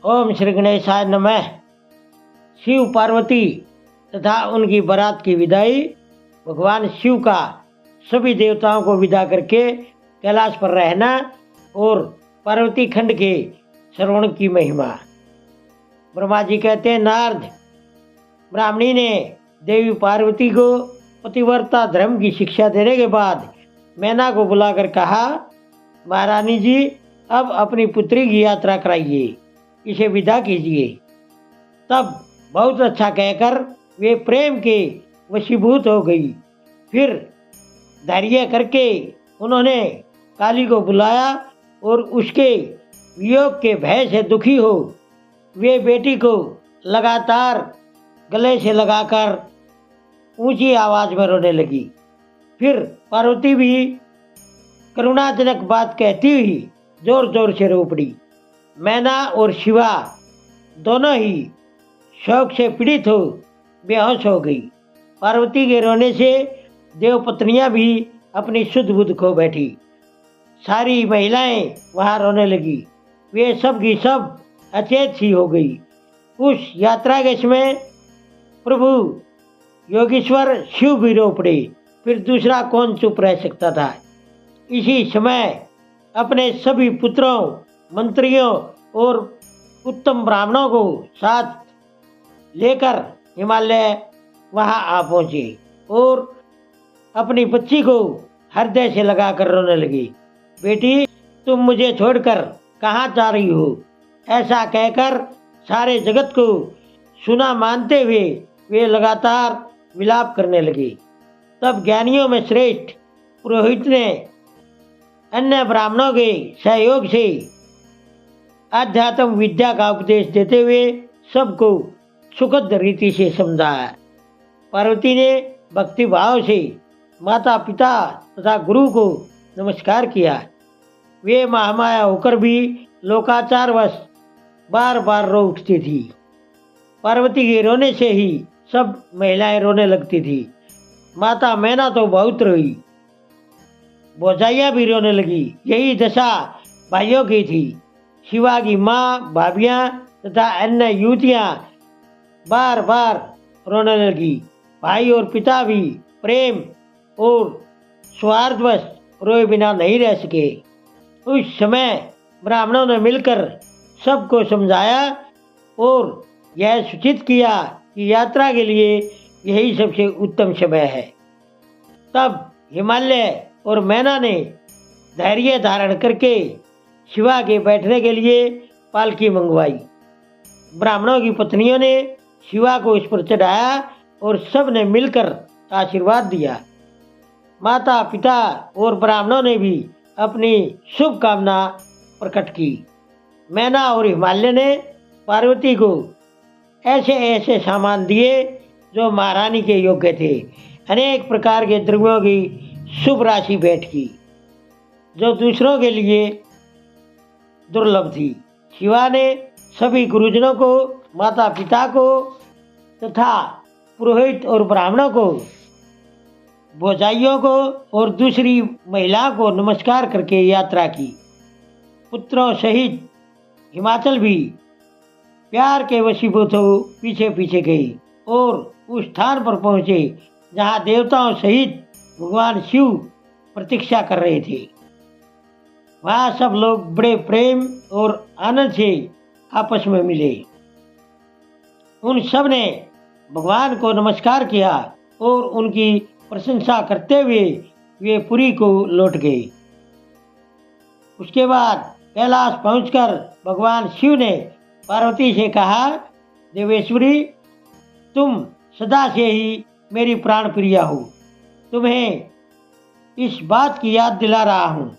ओम श्री गणेशाय नमः। शिव पार्वती तथा उनकी बारात की विदाई। भगवान शिव का सभी देवताओं को विदा करके कैलाश पर रहना और पार्वती खंड के श्रवण की महिमा। ब्रह्मा जी कहते हैं, नारद, ब्राह्मणी ने देवी पार्वती को पतिव्रता धर्म की शिक्षा देने के बाद मैना को बुलाकर कहा, महारानी जी, अब अपनी पुत्री की यात्रा कराइए, इसे विदा कीजिए। तब बहुत अच्छा कहकर वे प्रेम के वशीभूत हो गई। फिर धैर्य करके उन्होंने काली को बुलाया और उसके वियोग के भय से दुखी हो वे बेटी को लगातार गले से लगाकर ऊंची आवाज में रोने लगी। फिर पार्वती भी करुणाजनक बात कहती हुई जोर जोर से रो पड़ी। मैना और शिवा दोनों ही शोक से पीड़ित हो बेहोश हो गई। पार्वती के रोने से देवपत्नियां भी अपनी शुद्ध बुद्ध खो बैठी। सारी महिलाएं वहां रोने लगी। वे सब की सब अचेत सी हो गई। उस यात्रा के समय प्रभु योगेश्वर शिव भी रो पड़े। फिर दूसरा कौन चुप रह सकता था। इसी समय अपने सभी पुत्रों, मंत्रियों और उत्तम ब्राह्मणों को साथ लेकर हिमालय वहां आ पहुंचे और अपनी बच्ची को हृदय से लगाकर रोने लगी। बेटी, तुम मुझे छोड़कर कहाँ जा रही हो? ऐसा कहकर सारे जगत को सुना मानते हुए वे लगातार विलाप करने लगे। तब ज्ञानियों में श्रेष्ठ पुरोहित ने अन्य ब्राह्मणों के सहयोग से आध्यात्म विद्या का उपदेश देते हुए सबको सुखद रीति से समझाया। पार्वती ने भक्ति भाव से माता पिता तथा गुरु को नमस्कार किया। वे महामाया होकर भी लोकाचारवश बार बार रो उठती थी। पार्वती के रोने से ही सब महिलाएं रोने लगती थी। माता मैना तो बहुत रोई, भौजाइयाँ भी रोने लगी। यही दशा भाइयों की थी। शिवा की माँ, भाभियाँ तथा अन्य युवतियाँ बार बार रोने लगी। भाई और पिता भी प्रेम और स्वार्थवश रोए बिना नहीं रह सके। उस समय ब्राह्मणों ने मिलकर सबको समझाया और यह सूचित किया कि यात्रा के लिए यही सबसे उत्तम समय है। तब हिमालय और मैना ने धैर्य धारण करके शिवा के बैठने के लिए पालकी मंगवाई। ब्राह्मणों की पत्नियों ने शिवा को इस पर चढ़ाया और सब ने मिलकर आशीर्वाद दिया। माता पिता और ब्राह्मणों ने भी अपनी शुभकामना प्रकट की। मैना और हिमालय ने पार्वती को ऐसे ऐसे सामान दिए जो महारानी के योग्य थे। अनेक प्रकार के द्रव्यों की शुभ राशि भेंट की जो दूसरों के लिए दुर्लभ थी। शिवा ने सभी गुरुजनों को, माता पिता को तथा पुरोहित और ब्राह्मणों को, भौजाइयों को और दूसरी महिलाओं को नमस्कार करके यात्रा की। पुत्रों सहित हिमाचल भी प्यार के वशीभूत हो पीछे पीछे गई और उस स्थान पर पहुंचे जहां देवताओं सहित भगवान शिव प्रतीक्षा कर रहे थे। वहां सब लोग बड़े प्रेम और आनंद से आपस में मिले। उन सब ने भगवान को नमस्कार किया और उनकी प्रशंसा करते हुए वे पुरी को लौट गए। उसके बाद कैलाश पहुंचकर भगवान शिव ने पार्वती से कहा, देवेश्वरी, तुम सदा से ही मेरी प्राण प्रिया हो। तुम्हें इस बात की याद दिला रहा हूँ।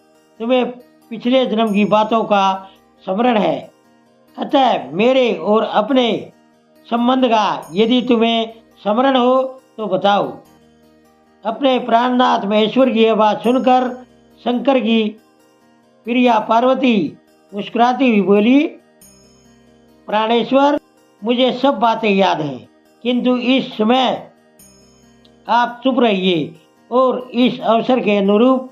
तुम्हें पिछले जन्म की बातों का स्मरण है। अतः मेरे और अपने संबंध का यदि तुम्हें स्मरण हो तो बताओ। अपने प्राणनाथ महेश्वर की आवाज सुनकर शंकर की प्रिया पार्वती मुस्कुराती हुई बोली, प्राणेश्वर, मुझे सब बातें याद हैं, किंतु इस समय आप चुप रहिए और इस अवसर के अनुरूप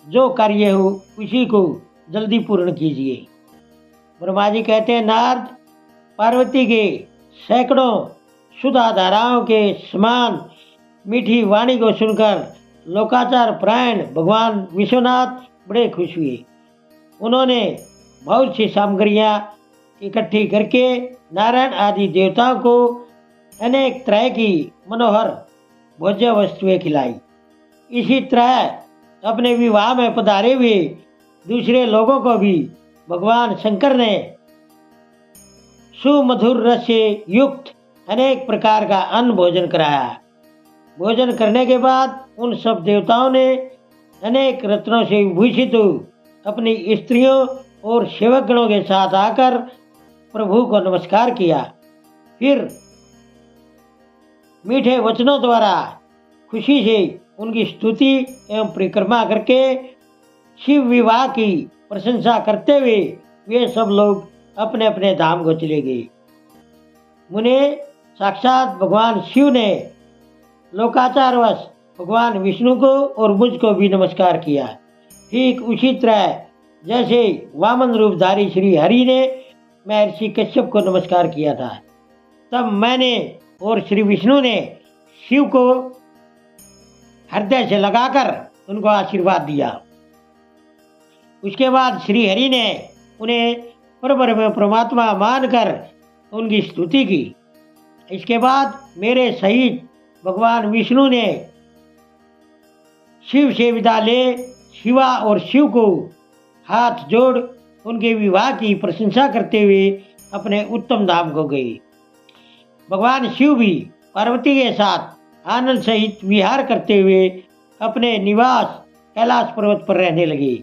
जो कार्य हो उसी को जल्दी पूर्ण कीजिए। ब्रह्मा जी कहते हैं, नारद, पार्वती के सैकड़ों सुधा धाराओं के समान मीठी वाणी को सुनकर लोकाचार परायण भगवान विश्वनाथ बड़े खुश हुए। उन्होंने बहुत सी सामग्रियां इकट्ठी करके नारायण आदि देवताओं को अनेक तरह की मनोहर भोज्य वस्तुएं खिलाई। इसी तरह अपने विवाह में पधारे हुए दूसरे लोगों को भी भगवान शंकर ने सुमधुर रस से युक्त अनेक प्रकार का अन्न भोजन कराया। भोजन करने के बाद उन सब देवताओं ने अनेक रत्नों से विभूषित अपनी स्त्रियों और सेवक गणों के साथ आकर प्रभु को नमस्कार किया। फिर मीठे वचनों द्वारा खुशी से उनकी स्तुति एवं परिक्रमा करके शिव विवाह की प्रशंसा करते हुए वे सब लोग अपने अपने धाम को चले गए। मुने साक्षात भगवान शिव ने लोकाचारवश भगवान विष्णु को और मुझको भी नमस्कार किया। ठीक उसी तरह जैसे वामन रूपधारी श्री हरि ने महर्षि कश्यप को नमस्कार किया था, तब मैंने और श्री विष्णु ने शिव को हृदय से लगाकर उनको आशीर्वाद दिया। उसके बाद श्री हरि ने उन्हें परब्रह्म परमात्मा मानकर उनकी स्तुति की। इसके बाद मेरे सहित भगवान विष्णु ने शिव से विदा ले शिवा और शिव को हाथ जोड़ उनके विवाह की प्रशंसा करते हुए अपने उत्तम धाम को गए। भगवान शिव भी पार्वती के साथ आनंद सहित विहार करते हुए अपने निवास कैलाश पर्वत पर रहने लगे।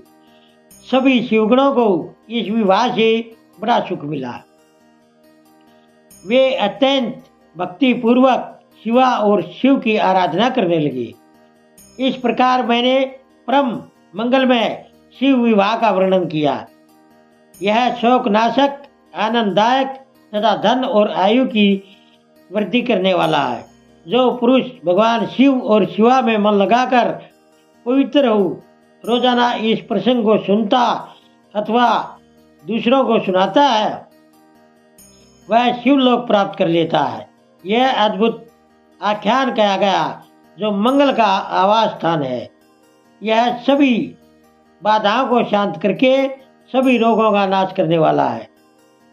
सभी शिवगणों को इस विवाह से बड़ा सुख मिला। वे अत्यंत भक्ति पूर्वक शिवा और शिव की आराधना करने लगे। इस प्रकार मैंने परम मंगलमय शिव विवाह का वर्णन किया। यह शोकनाशक, आनंददायक तथा धन और आयु की वृद्धि करने वाला है। जो पुरुष भगवान शिव और शिवा में मन लगाकर पवित्र हो रोजाना इस प्रसंग को सुनता अथवा दूसरों को सुनाता है, वह शिवलोक प्राप्त कर लेता है। यह अद्भुत आख्यान कहा गया जो मंगल का आवास स्थान है। यह सभी बाधाओं को शांत करके सभी रोगों का नाश करने वाला है।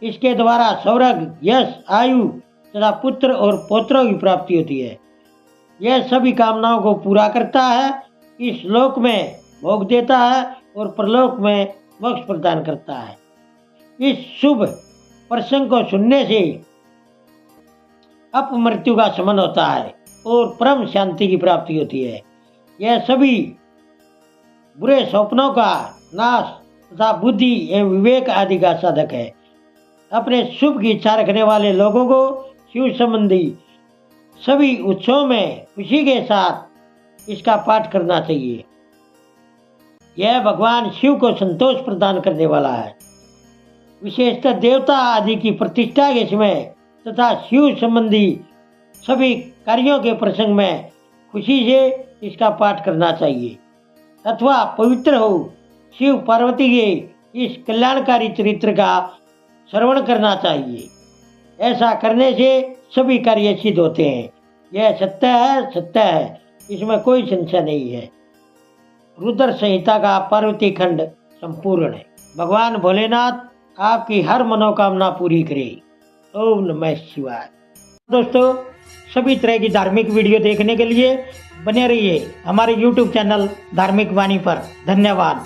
इसके द्वारा स्वर्ग, यश, आयु तथा पुत्र और पौत्रों की प्राप्ति होती है। यह सभी कामनाओं को पूरा करता है। इस लोक में भोग देता है और परलोक में मोक्ष प्रदान करता है। इस शुभ प्रसंग को सुनने से अपमृत्यु का शमन होता है और परम शांति की प्राप्ति होती है। यह सभी बुरे स्वप्नों का नाश तथा बुद्धि एवं विवेक आदि का साधक है। अपने शुभ की इच्छा रखने वाले लोगों को शिव संबंधी सभी उत्सवों में खुशी के साथ इसका पाठ करना चाहिए। यह भगवान शिव को संतोष प्रदान करने वाला है। विशेषतः देवता आदि की प्रतिष्ठा के समय तथा शिव संबंधी सभी कार्यों के प्रसंग में खुशी से इसका पाठ करना चाहिए अथवा पवित्र हो शिव पार्वती के इस कल्याणकारी चरित्र का श्रवण करना चाहिए। ऐसा करने से सभी कार्य सिद्ध होते हैं। यह सत्य है, सत्य है, इसमें कोई संशय नहीं है। रुद्र संहिता का पार्वती खंड संपूर्ण है। भगवान भोलेनाथ आपकी हर मनोकामना पूरी करे। ओम नमः शिवाय। दोस्तों, सभी तरह की धार्मिक वीडियो देखने के लिए बने रहिए हमारे YouTube चैनल धार्मिक वाणी पर। धन्यवाद।